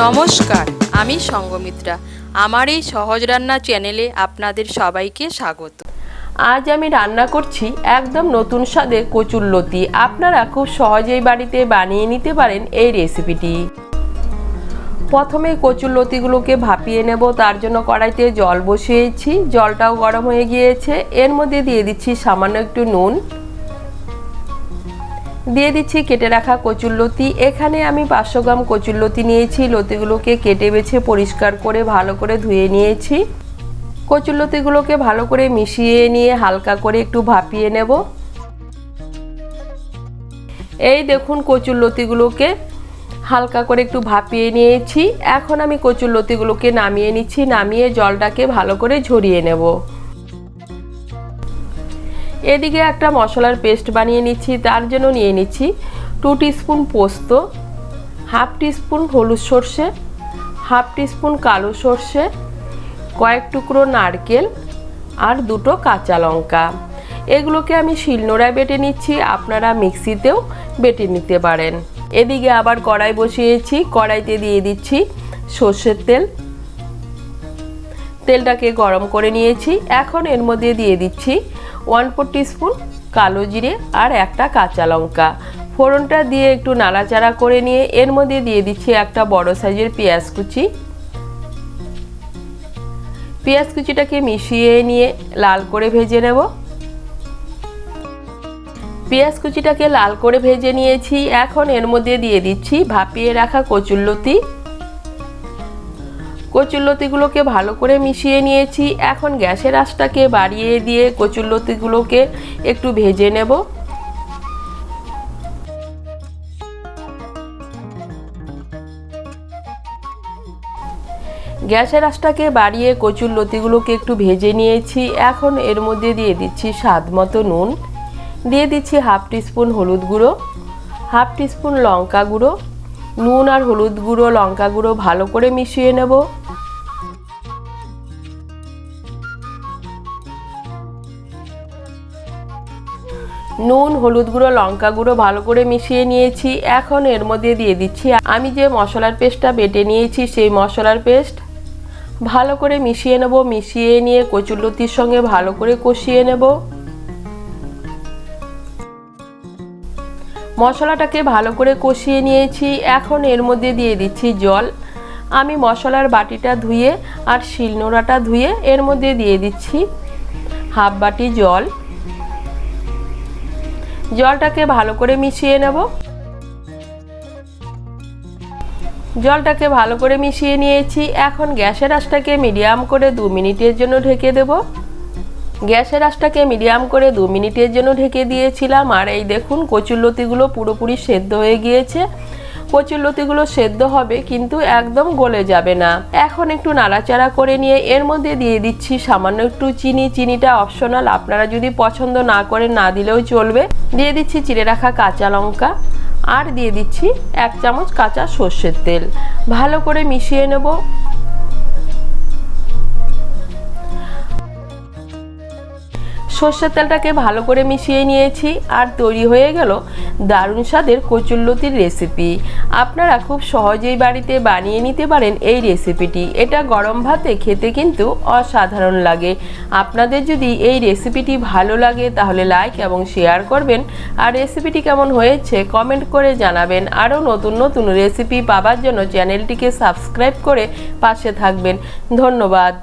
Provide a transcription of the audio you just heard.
নমস্কার, আমি সঙ্গমিত্রা। আমার এই সহজ রান্না চ্যানেলে আপনাদের সবাইকে স্বাগত। আজ আমি রান্না করছি একদম নতুন স্বাদে কচুর লতি। আপনারা খুব সহজেই বাড়িতে বানিয়ে নিতে পারেন এই রেসিপিটি। প্রথমে কচুর লতিগুলোকে ভাপিয়ে নেব। তার জন্য কড়াইতে জল বসিয়েছি, জলটাও গরম হয়ে গিয়েছে। এর মধ্যে দিয়ে দিচ্ছি সামান্য একটু নুন, দিয়ে দিচ্ছি কেটে রাখা কচুর লতি। এখানে আমি 500 গ্রাম কচুর লতি নিয়েছি। লতিগুলোকে কেটে বেছে পরিষ্কার করে ভালো করে ধুয়ে নিয়েছি। কচুর লতিগুলোকে ভালো করে মিশিয়ে নিয়ে হালকা করে একটু ভাপিয়ে নেব। এই দেখুন, কচুর লতিগুলোকে হালকা করে একটু ভাপিয়ে নিয়েছি। এখন আমি কচুর লতিগুলোকে নামিয়ে নিচ্ছি। নামিয়ে জলটাকে ভালো করে ঝরিয়ে নেব। এদিকে একটা মশলার পেস্ট বানিয়ে নিচ্ছি। তার জন্য নিয়ে নিচ্ছি 2 টিস্পুন পোস্ত, হাফ টিস্পুন হলুদ সর্ষে, হাফ টিস্পুন কালো সর্ষে, কয়েক টুকরো নারকেল আর 2টো কাঁচা লঙ্কা। এগুলোকে আমি শিলনোড়ায় বেটে নিচ্ছি, আপনারা মিক্সিতেও বেটে নিতে পারেন। এদিকে আবার কড়াই বসিয়েছি। কড়াইতে দিয়ে দিচ্ছি সর্ষের তেল। তেলটাকে গরম করে নিয়েছি। এখন এর মধ্যে দিয়ে দিচ্ছি 1/4 টিস্পুন কালো জিরে আর একটা কাঁচা লঙ্কা। ফোড়নটা দিয়ে একটু নাড়াচাড়া করে নিয়ে এর মধ্যে দিয়ে দিচ্ছি একটা বড় সাইজের পেঁয়াজ কুচি। পেঁয়াজ কুচিটাকে মিশিয়ে নিয়ে লাল করে ভেজে নেব। পেঁয়াজ কুচিটাকে লাল করে ভেজে নিয়েছি। এখন এর মধ্যে দিয়ে দিচ্ছি ভাপিয়ে রাখা কচুর লতি। কচুর লতিগুলোকে ভালো করে মিশিয়ে নিয়েছি। এখন গ্যাসের আঁচটাকে বাড়িয়ে দিয়ে কচুর লতিগুলোকে একটু ভেজে নেব। গ্যাসের আঁচটাকে বাড়িয়ে কচুর লতিগুলোকে একটু ভেজে নিয়েছি। এখন এর মধ্যে দিয়ে দিচ্ছি স্বাদ মতো নুন, দিয়ে দিচ্ছি হাফ টিস্পুন হলুদ গুঁড়ো, হাফ টিস্পুন লঙ্কা গুঁড়ো। নুন আর হলুদ গুঁড়ো লঙ্কা গুঁড়ো ভালো করে মিশিয়ে নেব। নুন, হলুদ গুঁড়ো, লঙ্কা গুঁড়ো ভালো করে মিশিয়ে নিয়েছি। এখন এর মধ্যে দিয়ে দিচ্ছি আমি যে মশলার পেস্টটা বেটে নিয়েছি, সেই মশলার পেস্ট ভালো করে মিশিয়ে নেব। মিশিয়ে নিয়ে কচুর লতির সঙ্গে ভালো করে কষিয়ে নেব। মশলাটাকে ভালো করে কষিয়ে নিয়েছি। এখন এর মধ্যে দিয়ে দিচ্ছি জল। আমি মশলার বাটিটা ধুয়ে আর শিলনোড়াটা ধুয়ে এর মধ্যে দিয়ে দিচ্ছি হাফ বাটি জল। জলটাকে ভালো করে মিশিয়ে নেব। জলটাকে ভালো করে মিশিয়ে নিয়েছি। এখন গ্যাসের আঁচটাকে মিডিয়াম করে 2 মিনিটের জন্য ঢেকে দেব। গ্যাসের আঁচটাকে মিডিয়াম করে 2 মিনিটের জন্য ঢেকে দিয়েছিলাম। আর এই দেখুন, কচুর লতিগুলো পুরোপুরি সেদ্ধ হয়ে গিয়েছে। কচুর লতিগুলো সেদ্ধ হবে কিন্তু একদম গলে যাবে না। এখন একটু নাড়াচাড়া করে নিয়ে এর মধ্যে দিয়ে দিচ্ছি সামান্য একটু চিনি। চিনিটা অপশনাল, আপনারা যদি পছন্দ না করেন না দিলেও চলবে। দিয়ে দিচ্ছি চিড়ে রাখা কাঁচা লঙ্কা আর দিয়ে দিচ্ছি 1 চামচ কাঁচা সর্ষের তেল। ভালো করে মিশিয়ে নেব। সর্ষের তেলটাকে ভালো করে মিশিয়ে নিয়েছি আর তৈরি হয়ে গেল দারুণ স্বাদের কচুর লতির রেসিপি। আপনারা খুব সহজেই বাড়িতে বানিয়ে নিতে পারেন এই রেসিপিটি। এটা গরম ভাতে খেতে কিন্তু অসাধারণ লাগে। আপনাদের যদি এই রেসিপিটি ভালো লাগে তাহলে লাইক এবং শেয়ার করবেন। আর রেসিপিটি কেমন হয়েছে কমেন্ট করে জানাবেন। আরও নতুন নতুন রেসিপি পাওয়ার জন্য চ্যানেলটিকে সাবস্ক্রাইব করে পাশে থাকবেন। ধন্যবাদ।